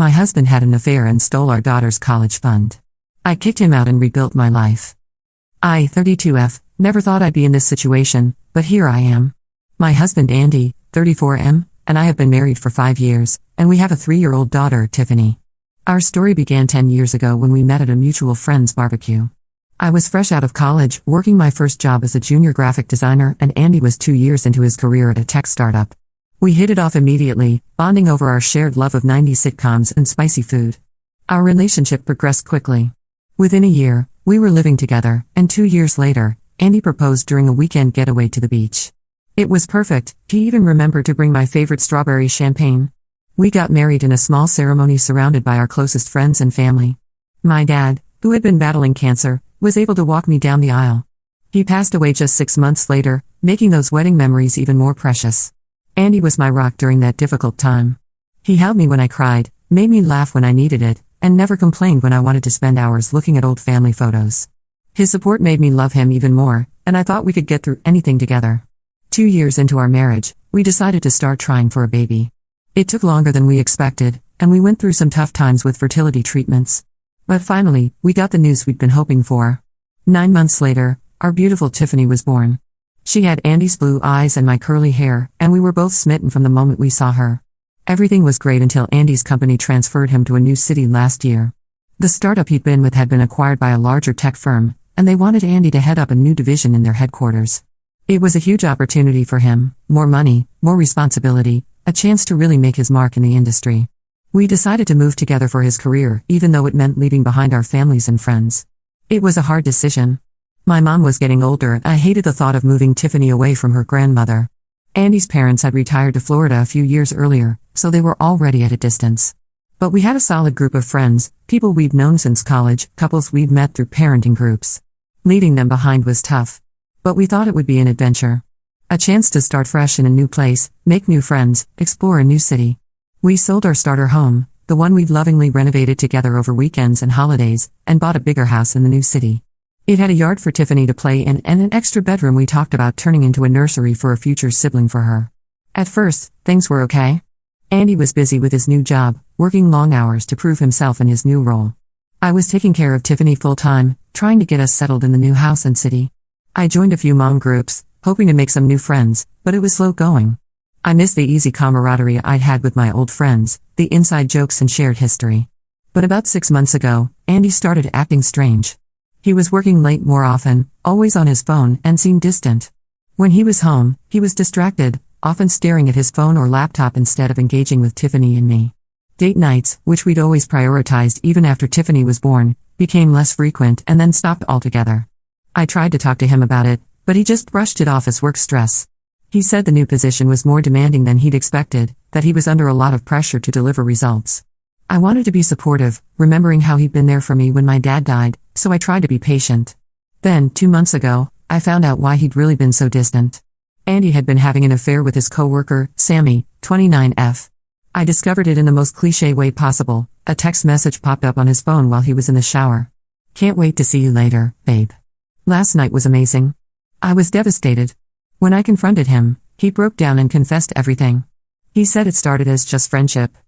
My husband had an affair and stole our daughter's college fund. I kicked him out and rebuilt my life. I, 32F, never thought I'd be in this situation, but here I am. My husband Andy, 34M, and I have been married for 5 years, and we have a 3-year-old daughter, Tiffany. Our story began 10 years ago when we met at a mutual friend's barbecue. I was fresh out of college, working my first job as a junior graphic designer, and Andy was 2 years into his career at a tech startup. We hit it off immediately, bonding over our shared love of 90s sitcoms and spicy food. Our relationship progressed quickly. Within a year, we were living together, and 2 years later, Andy proposed during a weekend getaway to the beach. It was perfect. He even remembered to bring my favorite strawberry champagne. We got married in a small ceremony surrounded by our closest friends and family. My dad, who had been battling cancer, was able to walk me down the aisle. He passed away just 6 months later, making those wedding memories even more precious. Andy was my rock during that difficult time. He held me when I cried, made me laugh when I needed it, and never complained when I wanted to spend hours looking at old family photos. His support made me love him even more, and I thought we could get through anything together. 2 years into our marriage, we decided to start trying for a baby. It took longer than we expected, and we went through some tough times with fertility treatments. But finally, we got the news we'd been hoping for. 9 months later, our beautiful Tiffany was born. She had Andy's blue eyes and my curly hair, and we were both smitten from the moment we saw her. Everything was great until Andy's company transferred him to a new city last year. The startup he'd been with had been acquired by a larger tech firm, and they wanted Andy to head up a new division in their headquarters. It was a huge opportunity for him, more money, more responsibility, a chance to really make his mark in the industry. We decided to move together for his career, even though it meant leaving behind our families and friends. It was a hard decision. My mom was getting older, and I hated the thought of moving Tiffany away from her grandmother. Andy's parents had retired to Florida a few years earlier, so they were already at a distance. But we had a solid group of friends, people we'd known since college, couples we'd met through parenting groups. Leaving them behind was tough. But we thought it would be an adventure. A chance to start fresh in a new place, make new friends, explore a new city. We sold our starter home, the one we'd lovingly renovated together over weekends and holidays, and bought a bigger house in the new city. It had a yard for Tiffany to play in and an extra bedroom we talked about turning into a nursery for a future sibling for her. At first, things were okay. Andy was busy with his new job, working long hours to prove himself in his new role. I was taking care of Tiffany full-time, trying to get us settled in the new house and city. I joined a few mom groups, hoping to make some new friends, but it was slow going. I missed the easy camaraderie I'd had with my old friends, the inside jokes and shared history. But about 6 months ago, Andy started acting strange. He was working late more often, always on his phone, and seemed distant. When he was home, he was distracted, often staring at his phone or laptop instead of engaging with Tiffany and me. Date nights, which we'd always prioritized even after Tiffany was born, became less frequent and then stopped altogether. I tried to talk to him about it, but he just brushed it off as work stress. He said the new position was more demanding than he'd expected, that he was under a lot of pressure to deliver results. I wanted to be supportive, remembering how he'd been there for me when my dad died, so I tried to be patient. Then, 2 months ago, I found out why he'd really been so distant. Andy had been having an affair with his coworker, Sammy, 29F. I discovered it in the most cliché way possible. A text message popped up on his phone while he was in the shower. "Can't wait to see you later, babe. Last night was amazing." I was devastated. When I confronted him, he broke down and confessed everything. He said it started as just friendship.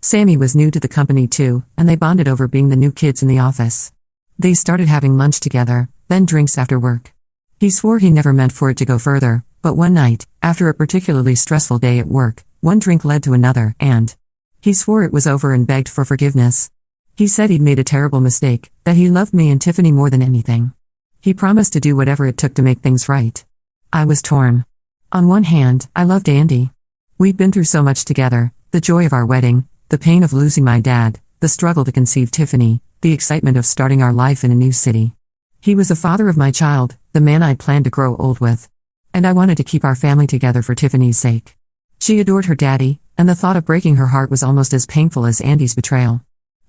Sammy was new to the company too, and they bonded over being the new kids in the office. They started having lunch together, then drinks after work. He swore he never meant for it to go further, but one night, after a particularly stressful day at work, one drink led to another, and he swore it was over and begged for forgiveness. He said he'd made a terrible mistake, that he loved me and Tiffany more than anything. He promised to do whatever it took to make things right. I was torn. On one hand, I loved Andy. We'd been through so much together, the joy of our wedding, the pain of losing my dad, the struggle to conceive Tiffany, the excitement of starting our life in a new city. He was the father of my child, the man I'd planned to grow old with. And I wanted to keep our family together for Tiffany's sake. She adored her daddy, and the thought of breaking her heart was almost as painful as Andy's betrayal.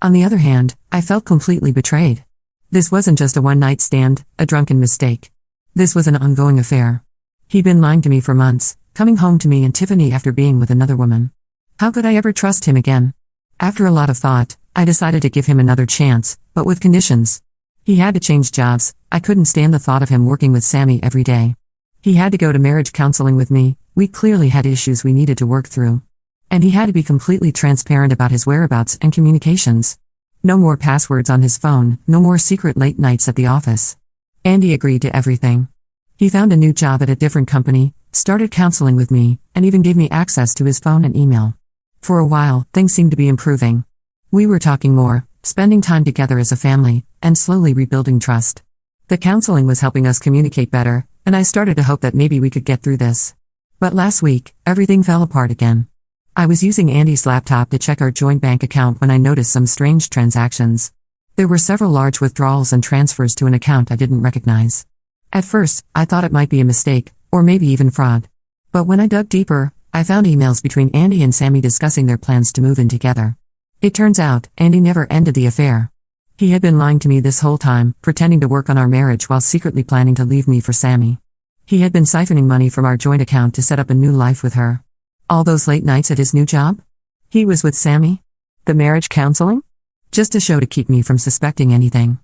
On the other hand, I felt completely betrayed. This wasn't just a one-night stand, a drunken mistake. This was an ongoing affair. He'd been lying to me for months, coming home to me and Tiffany after being with another woman. How could I ever trust him again? After a lot of thought, I decided to give him another chance, but with conditions. He had to change jobs. I couldn't stand the thought of him working with Sammy every day. He had to go to marriage counseling with me. We clearly had issues we needed to work through. And he had to be completely transparent about his whereabouts and communications. No more passwords on his phone, no more secret late nights at the office. Andy agreed to everything. He found a new job at a different company, started counseling with me, and even gave me access to his phone and email. For a while, things seemed to be improving. We were talking more, spending time together as a family, and slowly rebuilding trust. The counseling was helping us communicate better, and I started to hope that maybe we could get through this. But last week, everything fell apart again. I was using Andy's laptop to check our joint bank account when I noticed some strange transactions. There were several large withdrawals and transfers to an account I didn't recognize. At first, I thought it might be a mistake, or maybe even fraud. But when I dug deeper, I found emails between Andy and Sammy discussing their plans to move in together. It turns out, Andy never ended the affair. He had been lying to me this whole time, pretending to work on our marriage while secretly planning to leave me for Sammy. He had been siphoning money from our joint account to set up a new life with her. All those late nights at his new job? He was with Sammy? The marriage counseling? Just a show to keep me from suspecting anything.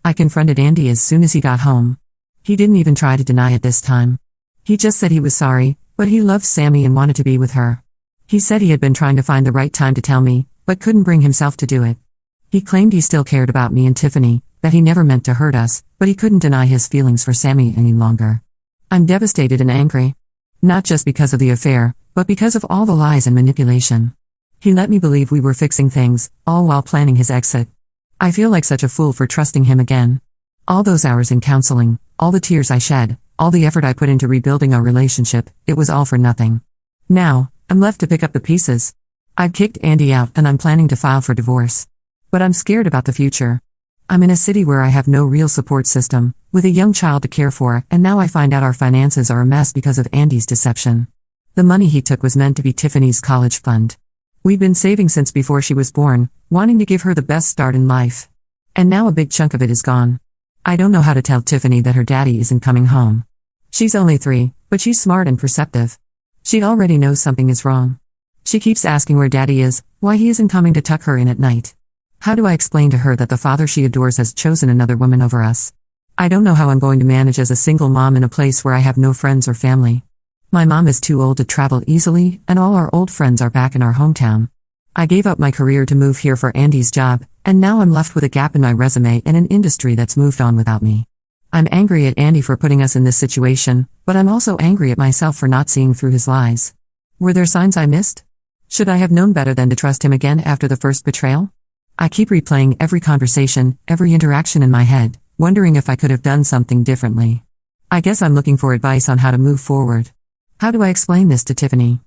I confronted Andy as soon as he got home. He didn't even try to deny it this time. He just said he was sorry, but he loved Sammy and wanted to be with her. He said he had been trying to find the right time to tell me, but couldn't bring himself to do it. He claimed he still cared about me and Tiffany, that he never meant to hurt us, but he couldn't deny his feelings for Sammy any longer. I'm devastated and angry. Not just because of the affair, but because of all the lies and manipulation. He let me believe we were fixing things, all while planning his exit. I feel like such a fool for trusting him again. All those hours in counseling, all the tears I shed, all the effort I put into rebuilding our relationship, it was all for nothing. Now, I'm left to pick up the pieces. I've kicked Andy out and I'm planning to file for divorce. But I'm scared about the future. I'm in a city where I have no real support system, with a young child to care for, and now I find out our finances are a mess because of Andy's deception. The money he took was meant to be Tiffany's college fund. We've been saving since before she was born, wanting to give her the best start in life. And now a big chunk of it is gone. I don't know how to tell Tiffany that her daddy isn't coming home. She's only 3, but she's smart and perceptive. She already knows something is wrong. She keeps asking where daddy is, why he isn't coming to tuck her in at night. How do I explain to her that the father she adores has chosen another woman over us? I don't know how I'm going to manage as a single mom in a place where I have no friends or family. My mom is too old to travel easily, and all our old friends are back in our hometown. I gave up my career to move here for Andy's job, and now I'm left with a gap in my resume and an industry that's moved on without me. I'm angry at Andy for putting us in this situation, but I'm also angry at myself for not seeing through his lies. Were there signs I missed? Should I have known better than to trust him again after the first betrayal? I keep replaying every conversation, every interaction in my head, wondering if I could have done something differently. I guess I'm looking for advice on how to move forward. How do I explain this to Tiffany?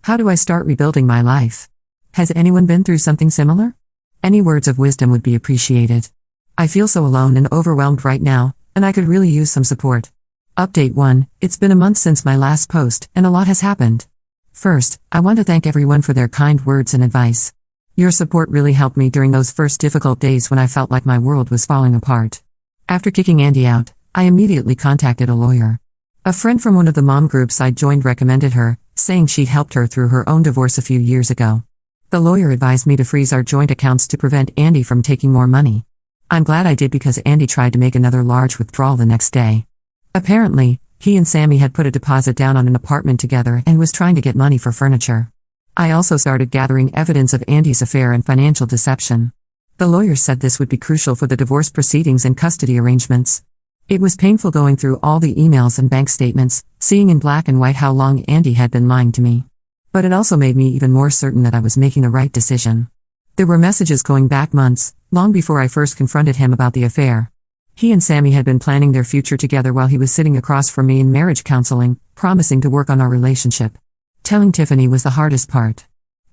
How do I start rebuilding my life? Has anyone been through something similar? Any words of wisdom would be appreciated. I feel so alone and overwhelmed right now, and I could really use some support. Update 1, it's been a month since my last post, and a lot has happened. First, I want to thank everyone for their kind words and advice. Your support really helped me during those first difficult days when I felt like my world was falling apart. After kicking Andy out, I immediately contacted a lawyer. A friend from one of the mom groups I joined recommended her, saying she'd helped her through her own divorce a few years ago. The lawyer advised me to freeze our joint accounts to prevent Andy from taking more money. I'm glad I did because Andy tried to make another large withdrawal the next day. Apparently, he and Sammy had put a deposit down on an apartment together and was trying to get money for furniture. I also started gathering evidence of Andy's affair and financial deception. The lawyer said this would be crucial for the divorce proceedings and custody arrangements. It was painful going through all the emails and bank statements, seeing in black and white how long Andy had been lying to me. But it also made me even more certain that I was making the right decision. There were messages going back months, long before I first confronted him about the affair. He and Sammy had been planning their future together while he was sitting across from me in marriage counseling, promising to work on our relationship. Telling Tiffany was the hardest part.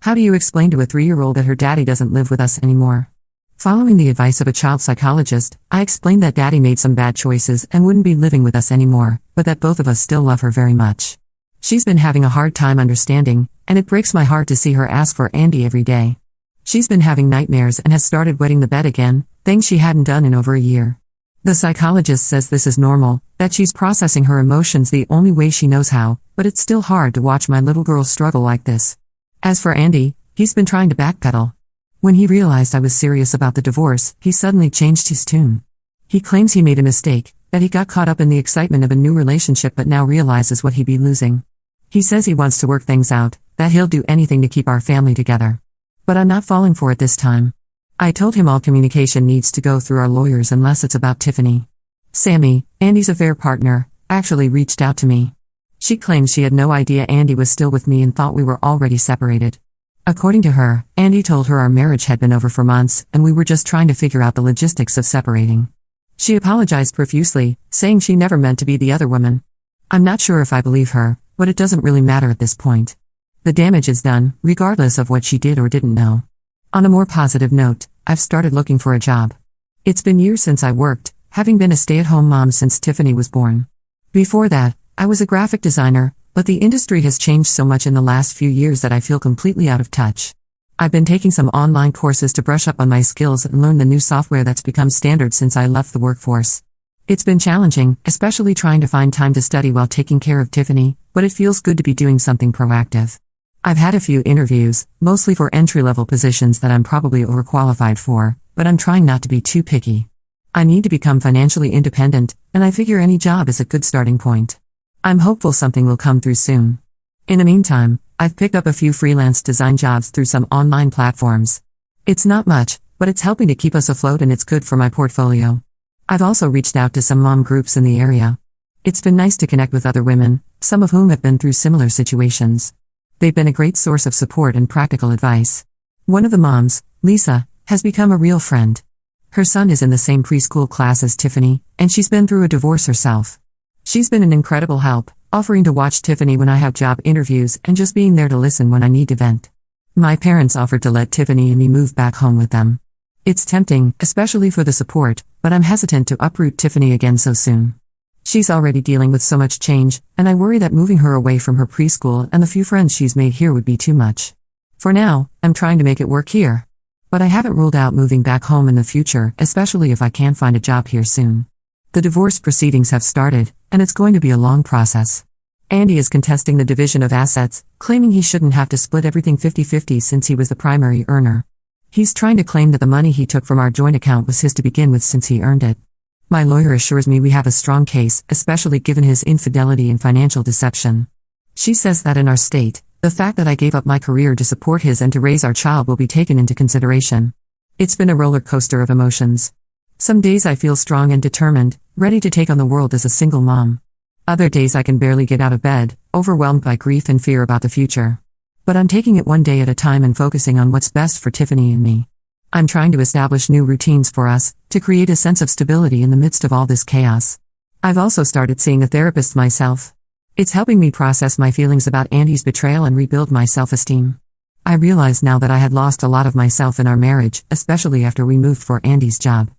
How do you explain to a 3-year-old that her daddy doesn't live with us anymore? Following the advice of a child psychologist, I explained that Daddy made some bad choices and wouldn't be living with us anymore, but that both of us still love her very much. She's been having a hard time understanding, and it breaks my heart to see her ask for Andy every day. She's been having nightmares and has started wetting the bed again, things she hadn't done in over a year. The psychologist says this is normal, that she's processing her emotions the only way she knows how, but it's still hard to watch my little girl struggle like this. As for Andy, he's been trying to backpedal. When he realized I was serious about the divorce, he suddenly changed his tune. He claims he made a mistake, that he got caught up in the excitement of a new relationship but now realizes what he'd be losing. He says he wants to work things out, that he'll do anything to keep our family together. But I'm not falling for it this time. I told him all communication needs to go through our lawyers unless it's about Tiffany. Sammy, Andy's affair partner, actually reached out to me. She claims she had no idea Andy was still with me and thought we were already separated. According to her, Andy told her our marriage had been over for months and we were just trying to figure out the logistics of separating. She apologized profusely, saying she never meant to be the other woman. I'm not sure if I believe her, but it doesn't really matter at this point. The damage is done, regardless of what she did or didn't know. On a more positive note, I've started looking for a job. It's been years since I worked, having been a stay-at-home mom since Tiffany was born. Before that, I was a graphic designer, but the industry has changed so much in the last few years that I feel completely out of touch. I've been taking some online courses to brush up on my skills and learn the new software that's become standard since I left the workforce. It's been challenging, especially trying to find time to study while taking care of Tiffany, but it feels good to be doing something proactive. I've had a few interviews, mostly for entry-level positions that I'm probably overqualified for, but I'm trying not to be too picky. I need to become financially independent, and I figure any job is a good starting point. I'm hopeful something will come through soon. In the meantime, I've picked up a few freelance design jobs through some online platforms. It's not much, but it's helping to keep us afloat and it's good for my portfolio. I've also reached out to some mom groups in the area. It's been nice to connect with other women, some of whom have been through similar situations. They've been a great source of support and practical advice. One of the moms, Lisa, has become a real friend. Her son is in the same preschool class as Tiffany, and she's been through a divorce herself. She's been an incredible help, offering to watch Tiffany when I have job interviews and just being there to listen when I need to vent. My parents offered to let Tiffany and me move back home with them. It's tempting, especially for the support, but I'm hesitant to uproot Tiffany again so soon. She's already dealing with so much change, and I worry that moving her away from her preschool and the few friends she's made here would be too much. For now, I'm trying to make it work here. But I haven't ruled out moving back home in the future, especially if I can find a job here soon. The divorce proceedings have started, and it's going to be a long process. Andy is contesting the division of assets, claiming he shouldn't have to split everything 50-50 since he was the primary earner. He's trying to claim that the money he took from our joint account was his to begin with since he earned it. My lawyer assures me we have a strong case, especially given his infidelity and financial deception. She says that in our state, the fact that I gave up my career to support his and to raise our child will be taken into consideration. It's been a roller coaster of emotions. Some days I feel strong and determined, ready to take on the world as a single mom. Other days I can barely get out of bed, overwhelmed by grief and fear about the future. But I'm taking it one day at a time and focusing on what's best for Tiffany and me. I'm trying to establish new routines for us, to create a sense of stability in the midst of all this chaos. I've also started seeing a therapist myself. It's helping me process my feelings about Andy's betrayal and rebuild my self-esteem. I realize now that I had lost a lot of myself in our marriage, especially after we moved for Andy's job.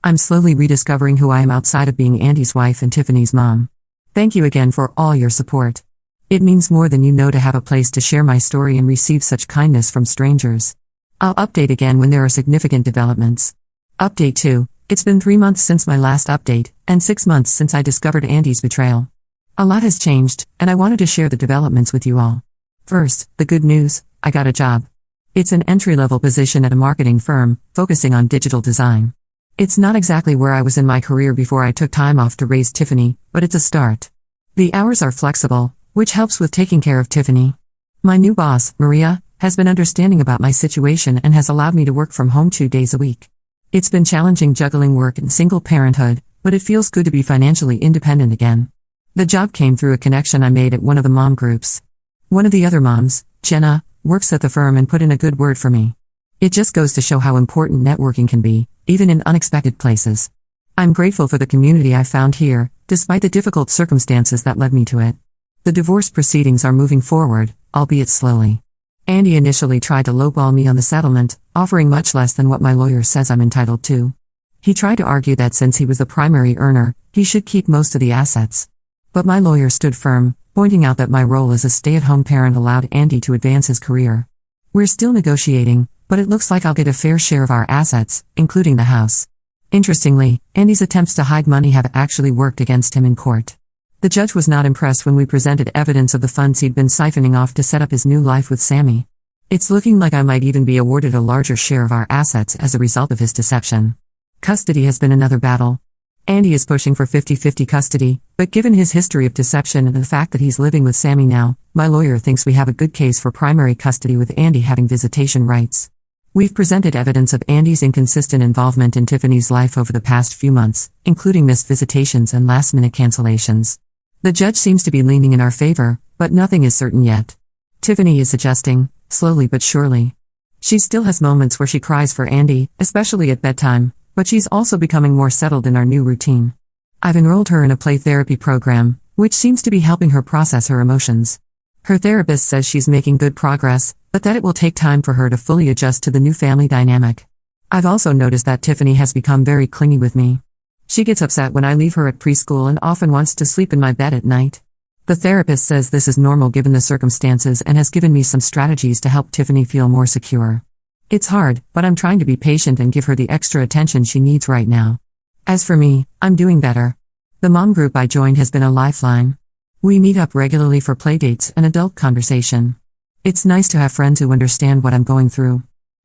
I'm slowly rediscovering who I am outside of being Andy's wife and Tiffany's mom. Thank you again for all your support. It means more than you know to have a place to share my story and receive such kindness from strangers. I'll update again when there are significant developments. Update 2. It's been 3 months since my last update, and 6 months since I discovered Andy's betrayal. A lot has changed, and I wanted to share the developments with you all. First, the good news, I got a job. It's an entry-level position at a marketing firm, focusing on digital design. It's not exactly where I was in my career before I took time off to raise Tiffany, but it's a start. The hours are flexible, which helps with taking care of Tiffany. My new boss, Maria, has been understanding about my situation and has allowed me to work from home 2 days a week. It's been challenging juggling work and single parenthood, but it feels good to be financially independent again. The job came through a connection I made at one of the mom groups. One of the other moms, Jenna, works at the firm and put in a good word for me. It just goes to show how important networking can be, even in unexpected places. I'm grateful for the community I found here, despite the difficult circumstances that led me to it. The divorce proceedings are moving forward, albeit slowly. Andy initially tried to lowball me on the settlement, offering much less than what my lawyer says I'm entitled to. He tried to argue that since he was the primary earner, he should keep most of the assets. But my lawyer stood firm, pointing out that my role as a stay-at-home parent allowed Andy to advance his career. We're still negotiating, but it looks like I'll get a fair share of our assets, including the house. Interestingly, Andy's attempts to hide money have actually worked against him in court. The judge was not impressed when we presented evidence of the funds he'd been siphoning off to set up his new life with Sammy. It's looking like I might even be awarded a larger share of our assets as a result of his deception. Custody has been another battle. Andy is pushing for 50-50 custody, but given his history of deception and the fact that he's living with Sammy now, my lawyer thinks we have a good case for primary custody with Andy having visitation rights. We've presented evidence of Andy's inconsistent involvement in Tiffany's life over the past few months, including missed visitations and last-minute cancellations. The judge seems to be leaning in our favor, but nothing is certain yet. Tiffany is adjusting, slowly but surely. She still has moments where she cries for Andy, especially at bedtime, but she's also becoming more settled in our new routine. I've enrolled her in a play therapy program, which seems to be helping her process her emotions. Her therapist says she's making good progress, but that it will take time for her to fully adjust to the new family dynamic. I've also noticed that Tiffany has become very clingy with me. She gets upset when I leave her at preschool and often wants to sleep in my bed at night. The therapist says this is normal given the circumstances and has given me some strategies to help Tiffany feel more secure. It's hard, but I'm trying to be patient and give her the extra attention she needs right now. As for me, I'm doing better. The mom group I joined has been a lifeline. We meet up regularly for playdates and adult conversation. It's nice to have friends who understand what I'm going through.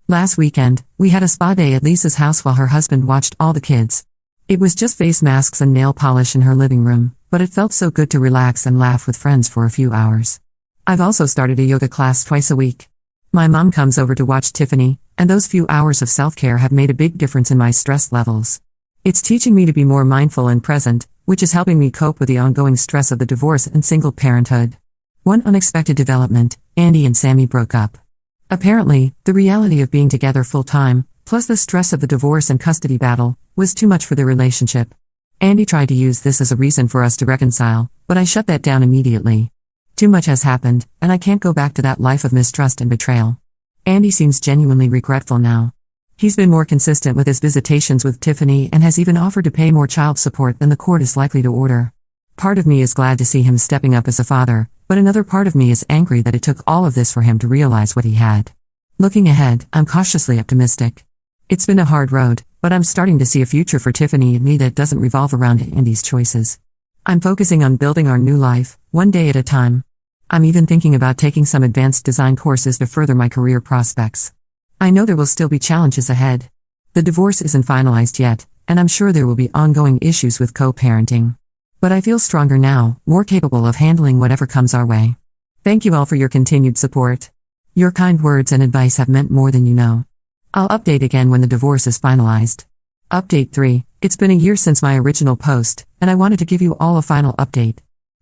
Last weekend, we had a spa day at Lisa's house while her husband watched all the kids. It was just face masks and nail polish in her living room, but it felt so good to relax and laugh with friends for a few hours. I've also started a yoga class twice a week. My mom comes over to watch Tiffany, and those few hours of self-care have made a big difference in my stress levels. It's teaching me to be more mindful and present, which is helping me cope with the ongoing stress of the divorce and single parenthood. One unexpected development: Andy and Sammy broke up. Apparently, the reality of being together full-time, plus the stress of the divorce and custody battle, was too much for their relationship. Andy tried to use this as a reason for us to reconcile, but I shut that down immediately. Too much has happened, and I can't go back to that life of mistrust and betrayal. Andy seems genuinely regretful now. He's been more consistent with his visitations with Tiffany and has even offered to pay more child support than the court is likely to order. Part of me is glad to see him stepping up as a father, but another part of me is angry that it took all of this for him to realize what he had. Looking ahead, I'm cautiously optimistic. It's been a hard road, but I'm starting to see a future for Tiffany and me that doesn't revolve around Andy's choices. I'm focusing on building our new life, one day at a time. I'm even thinking about taking some advanced design courses to further my career prospects. I know there will still be challenges ahead. The divorce isn't finalized yet, and I'm sure there will be ongoing issues with co-parenting. But I feel stronger now, more capable of handling whatever comes our way. Thank you all for your continued support. Your kind words and advice have meant more than you know. I'll update again when the divorce is finalized. Update 3. It's been a year since my original post, and I wanted to give you all a final update.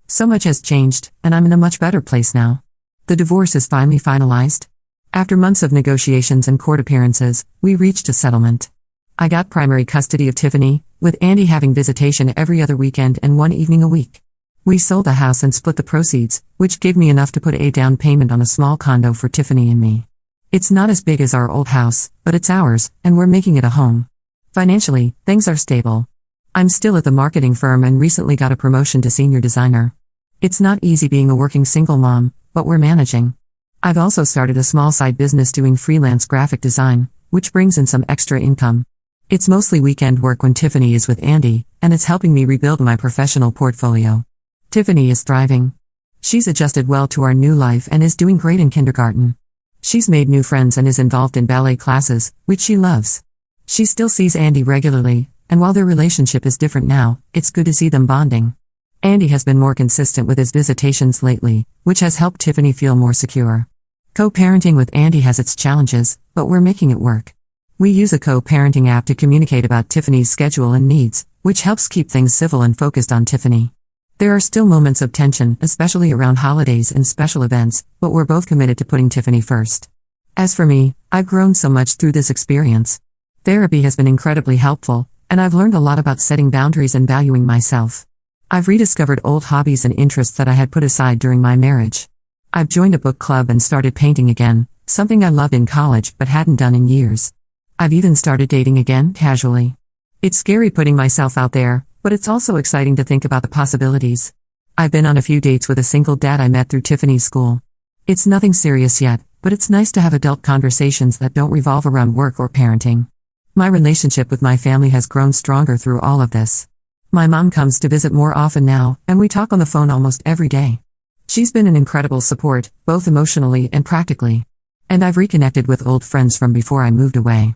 So much has changed, and I'm in a much better place now. The divorce is finally finalized. After months of negotiations and court appearances, we reached a settlement. I got primary custody of Tiffany, with Andy having visitation every other weekend and one evening a week. We sold the house and split the proceeds, which gave me enough to put a down payment on a small condo for Tiffany and me. It's not as big as our old house, but it's ours, and we're making it a home. Financially, things are stable. I'm still at the marketing firm and recently got a promotion to senior designer. It's not easy being a working single mom, but we're managing. I've also started a small side business doing freelance graphic design, which brings in some extra income. It's mostly weekend work when Tiffany is with Andy, and it's helping me rebuild my professional portfolio. Tiffany is thriving. She's adjusted well to our new life and is doing great in kindergarten. She's made new friends and is involved in ballet classes, which she loves. She still sees Andy regularly, and while their relationship is different now, it's good to see them bonding. Andy has been more consistent with his visitations lately, which has helped Tiffany feel more secure. Co-parenting with Andy has its challenges, but we're making it work. We use a co-parenting app to communicate about Tiffany's schedule and needs, which helps keep things civil and focused on Tiffany. There are still moments of tension, especially around holidays and special events, but we're both committed to putting Tiffany first. As for me, I've grown so much through this experience. Therapy has been incredibly helpful, and I've learned a lot about setting boundaries and valuing myself. I've rediscovered old hobbies and interests that I had put aside during my marriage. I've joined a book club and started painting again, something I loved in college but hadn't done in years. I've even started dating again, casually. It's scary putting myself out there, but it's also exciting to think about the possibilities. I've been on a few dates with a single dad I met through Tiffany's school. It's nothing serious yet, but it's nice to have adult conversations that don't revolve around work or parenting. My relationship with my family has grown stronger through all of this. My mom comes to visit more often now, and we talk on the phone almost every day. She's been an incredible support, both emotionally and practically. And I've reconnected with old friends from before I moved away.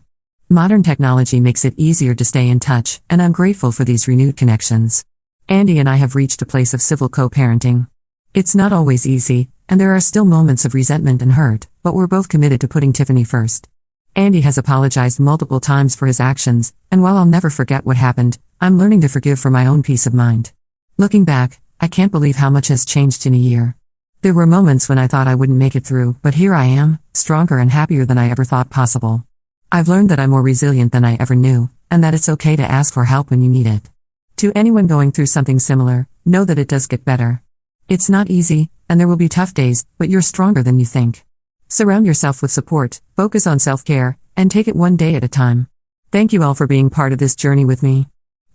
Modern technology makes it easier to stay in touch, and I'm grateful for these renewed connections. Andy and I have reached a place of civil co-parenting. It's not always easy, and there are still moments of resentment and hurt, but we're both committed to putting Tiffany first. Andy has apologized multiple times for his actions, and while I'll never forget what happened, I'm learning to forgive for my own peace of mind. Looking back, I can't believe how much has changed in a year. There were moments when I thought I wouldn't make it through, but here I am, stronger and happier than I ever thought possible. I've learned that I'm more resilient than I ever knew, and that it's okay to ask for help when you need it. To anyone going through something similar, know that it does get better. It's not easy, and there will be tough days, but you're stronger than you think. Surround yourself with support, focus on self-care, and take it one day at a time. Thank you all for being part of this journey with me.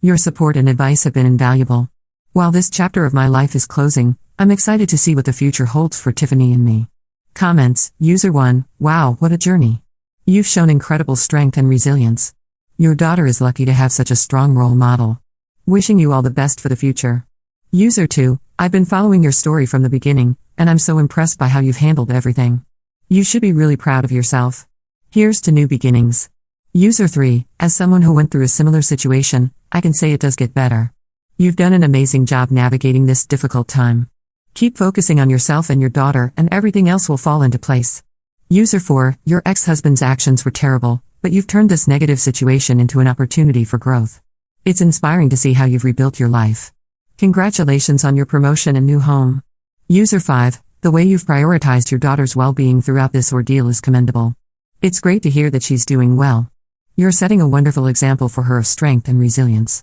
Your support and advice have been invaluable. While this chapter of my life is closing, I'm excited to see what the future holds for Tiffany and me. Comments, User 1, wow, what a journey. You've shown incredible strength and resilience. Your daughter is lucky to have such a strong role model. Wishing you all the best for the future. User 2, I've been following your story from the beginning, and I'm so impressed by how you've handled everything. You should be really proud of yourself. Here's to new beginnings. User 3, as someone who went through a similar situation, I can say it does get better. You've done an amazing job navigating this difficult time. Keep focusing on yourself and your daughter, and everything else will fall into place. User 4, your ex-husband's actions were terrible, but you've turned this negative situation into an opportunity for growth. It's inspiring to see how you've rebuilt your life. Congratulations on your promotion and new home. User 5, the way you've prioritized your daughter's well-being throughout this ordeal is commendable. It's great to hear that she's doing well. You're setting a wonderful example for her of strength and resilience.